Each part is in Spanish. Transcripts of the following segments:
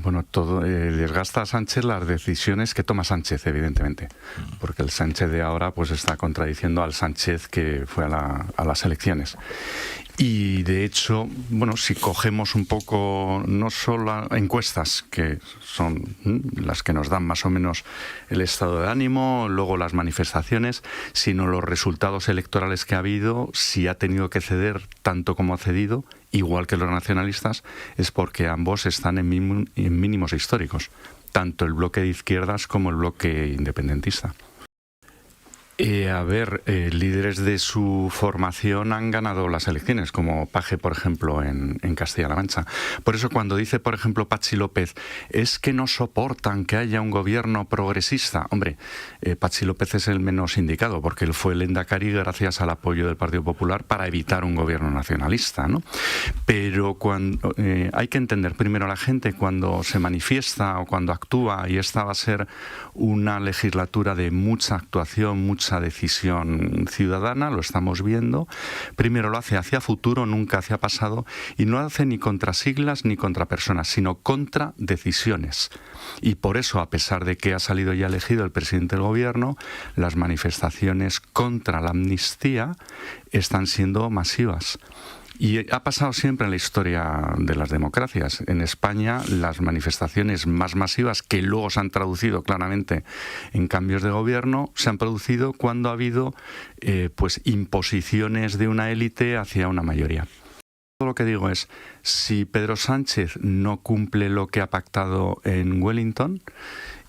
Bueno, todo desgasta a Sánchez las decisiones que toma Sánchez, evidentemente, porque el Sánchez de ahora pues está contradiciendo al Sánchez que fue a las elecciones. Y de hecho, bueno, si cogemos un poco, no solo encuestas, que son las que nos dan más o menos el estado de ánimo, luego las manifestaciones, sino los resultados electorales que ha habido, si ha tenido que ceder tanto como ha cedido, igual que los nacionalistas, es porque ambos están en mínimos históricos, tanto el bloque de izquierdas como el bloque independentista. Líderes de su formación han ganado las elecciones, como Paje, por ejemplo, en Castilla-La Mancha. Por eso cuando dice, por ejemplo, Patxi López, es que no soportan que haya un gobierno progresista. Hombre, Patxi López es el menos indicado, porque él fue el lehendakari gracias al apoyo del Partido Popular para evitar un gobierno nacionalista, ¿no? Pero cuando hay que entender primero a la gente cuando se manifiesta o cuando actúa, y esta va a ser una legislatura de mucha actuación, mucha decisión ciudadana, lo estamos viendo. Primero lo hace hacia futuro, nunca hacia pasado, y no lo hace ni contra siglas ni contra personas, sino contra decisiones. Y por eso, a pesar de que ha salido ya elegido el presidente del gobierno, las manifestaciones contra la amnistía están siendo masivas. Y ha pasado siempre en la historia de las democracias. En España, las manifestaciones más masivas, que luego se han traducido claramente en cambios de gobierno, se han producido cuando ha habido pues imposiciones de una élite hacia una mayoría. Todo lo que digo es, si Pedro Sánchez no cumple lo que ha pactado en Wellington,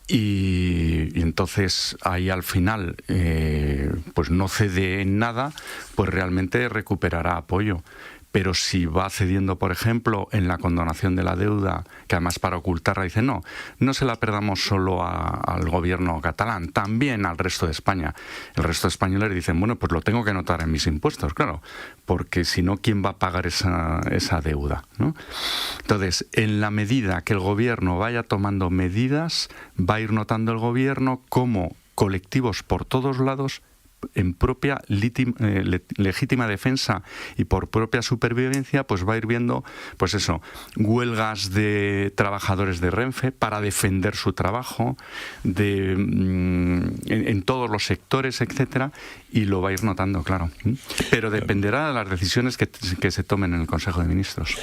y entonces ahí al final pues no cede en nada, pues realmente recuperará apoyo. Pero si va cediendo, por ejemplo, en la condonación de la deuda, que además para ocultarla dice no se la perdamos solo al gobierno catalán, también al resto de España. El resto de españoles dicen, bueno, pues lo tengo que notar en mis impuestos, claro, porque si no, ¿quién va a pagar esa deuda, ¿no? Entonces, en la medida que el gobierno vaya tomando medidas, va a ir notando el gobierno cómo colectivos por todos lados, en propia legítima defensa y por propia supervivencia, pues va a ir viendo, pues eso, huelgas de trabajadores de Renfe para defender su trabajo, en todos los sectores, etcétera, y lo va a ir notando, claro. Pero dependerá de las decisiones que se tomen en el Consejo de Ministros.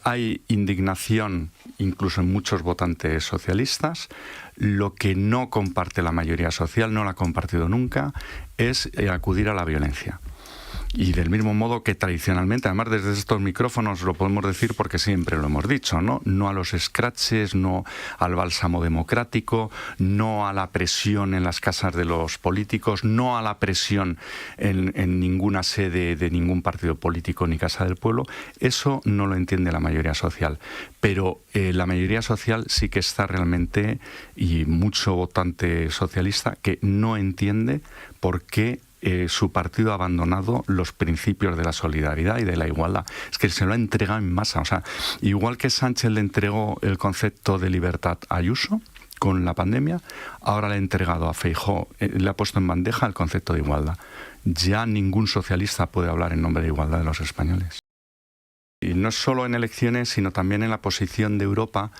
Hay indignación incluso en muchos votantes socialistas. Lo que no comparte la mayoría social, no la ha compartido nunca, es acudir a la violencia. Y del mismo modo que tradicionalmente, además desde estos micrófonos lo podemos decir porque siempre lo hemos dicho, ¿no? No a los escraches, no al bálsamo democrático, no a la presión en las casas de los políticos, no a la presión en ninguna sede de ningún partido político ni Casa del Pueblo. Eso no lo entiende la mayoría social. Pero la mayoría social sí que está realmente, y mucho votante socialista, que no entiende por qué su partido ha abandonado los principios de la solidaridad y de la igualdad. Es que se lo ha entregado en masa. O sea, igual que Sánchez le entregó el concepto de libertad a Ayuso con la pandemia, ahora le ha entregado a Feijóo, le ha puesto en bandeja el concepto de igualdad. Ya ningún socialista puede hablar en nombre de igualdad de los españoles. Y no solo en elecciones, sino también en la posición de Europa.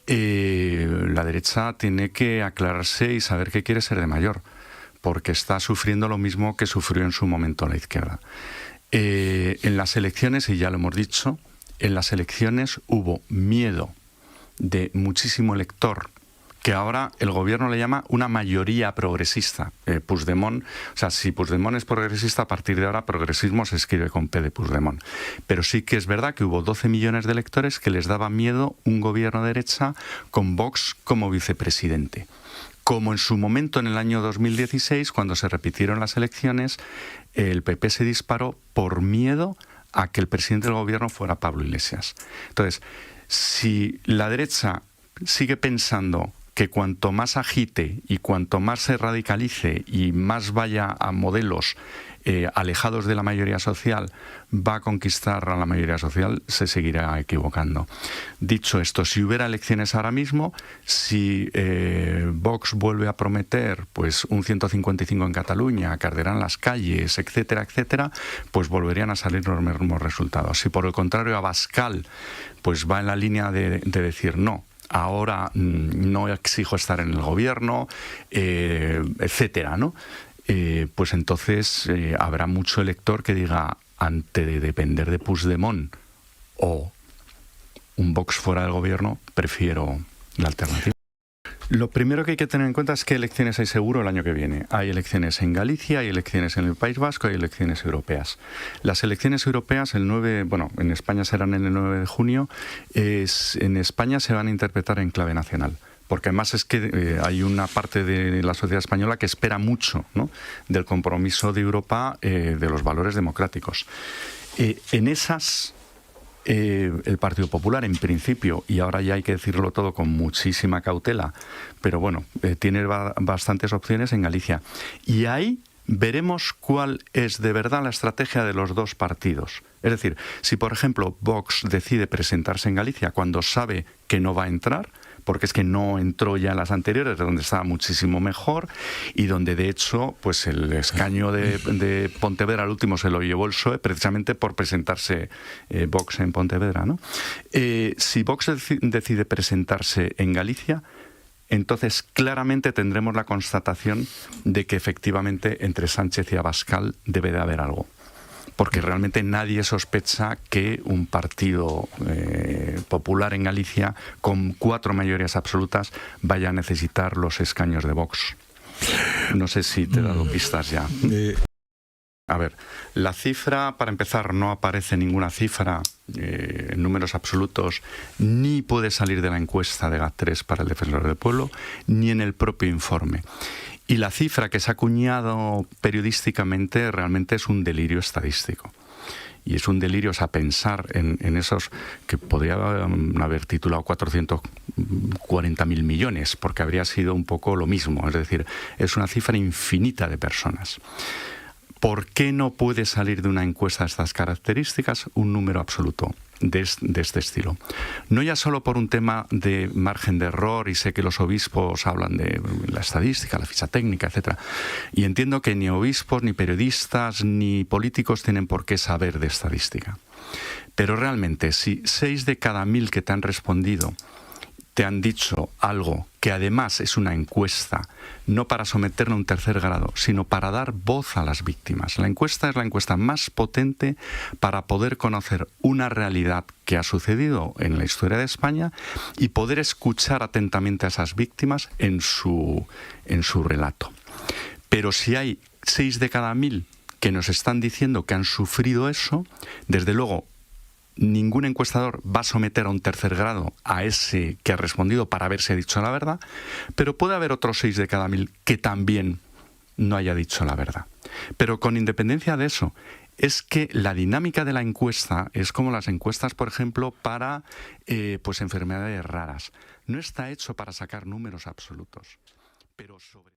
La derecha tiene que aclararse y saber qué quiere ser de mayor, porque está sufriendo lo mismo que sufrió en su momento la izquierda. En las elecciones, y ya lo hemos dicho, en las elecciones hubo miedo de muchísimo elector, que ahora el gobierno le llama una mayoría progresista. Puigdemont, o sea, si Puigdemont es progresista, a partir de ahora progresismo se escribe con P de Puigdemont. Pero sí que es verdad que hubo 12 millones de electores que les daba miedo un gobierno de derecha con Vox como vicepresidente. Como en su momento en el año 2016, cuando se repitieron las elecciones, el PP se disparó por miedo a que el presidente del gobierno fuera Pablo Iglesias. Entonces, si la derecha sigue pensando que cuanto más agite y cuanto más se radicalice y más vaya a modelos alejados de la mayoría social, va a conquistar a la mayoría social, se seguirá equivocando. Dicho esto, si hubiera elecciones ahora mismo, si Vox vuelve a prometer pues un 155 en Cataluña, que arderán las calles, etcétera, etcétera, pues volverían a salir los mismos resultados. Si por el contrario Abascal pues va en la línea de decir no, ahora no exijo estar en el gobierno, etcétera, ¿no? Pues entonces habrá mucho elector que diga, ante de depender de Puigdemont o un Vox fuera del gobierno, prefiero la alternativa. Lo primero que hay que tener en cuenta es qué elecciones hay seguro el año que viene. Hay elecciones en Galicia, hay elecciones en el País Vasco, hay elecciones europeas. Las elecciones europeas, en España serán en el 9 de junio, en España se van a interpretar en clave nacional. Porque además es que hay una parte de la sociedad española que espera mucho, ¿no?, del compromiso de Europa, de los valores democráticos. En esas, el Partido Popular, en principio, y ahora ya hay que decirlo todo con muchísima cautela, pero bueno, tiene bastantes opciones en Galicia. Y ahí veremos cuál es de verdad la estrategia de los dos partidos. Es decir, si por ejemplo Vox decide presentarse en Galicia cuando sabe que no va a entrar, porque es que no entró ya en las anteriores, donde estaba muchísimo mejor y donde de hecho pues el escaño de Pontevedra al último se lo llevó el PSOE precisamente por presentarse Vox en Pontevedra, ¿no? Si Vox decide presentarse en Galicia, entonces claramente tendremos la constatación de que efectivamente entre Sánchez y Abascal debe de haber algo. Porque realmente nadie sospecha que un partido popular en Galicia con 4 mayorías absolutas vaya a necesitar los escaños de Vox. No sé si te he dado pistas ya. A ver, la cifra, para empezar, no aparece ninguna cifra en números absolutos, ni puede salir de la encuesta de GAT3 para el Defensor del Pueblo, ni en el propio informe. Y la cifra que se ha acuñado periodísticamente realmente es un delirio estadístico. Y es un delirio, o sea, pensar en esos que podría haber titulado 440.000 millones, porque habría sido un poco lo mismo. Es decir, es una cifra infinita de personas. ¿Por qué no puede salir de una encuesta de estas características un número absoluto de este estilo? No ya solo por un tema de margen de error, y sé que los obispos hablan de la estadística, la ficha técnica, etcétera. Y entiendo que ni obispos, ni periodistas, ni políticos tienen por qué saber de estadística. Pero realmente, si 6 de cada 1000 que te han respondido te han dicho algo que además es una encuesta, no para someterla a un tercer grado, sino para dar voz a las víctimas. La encuesta es la encuesta más potente para poder conocer una realidad que ha sucedido en la historia de España y poder escuchar atentamente a esas víctimas en su relato. Pero si hay 6 de cada 1000 que nos están diciendo que han sufrido eso, desde luego ningún encuestador va a someter a un tercer grado a ese que ha respondido para ver si ha dicho la verdad, pero puede haber otros 6 de cada 1000 que también no haya dicho la verdad. Pero con independencia de eso, es que la dinámica de la encuesta es como las encuestas, por ejemplo, para enfermedades raras. No está hecho para sacar números absolutos, pero sobre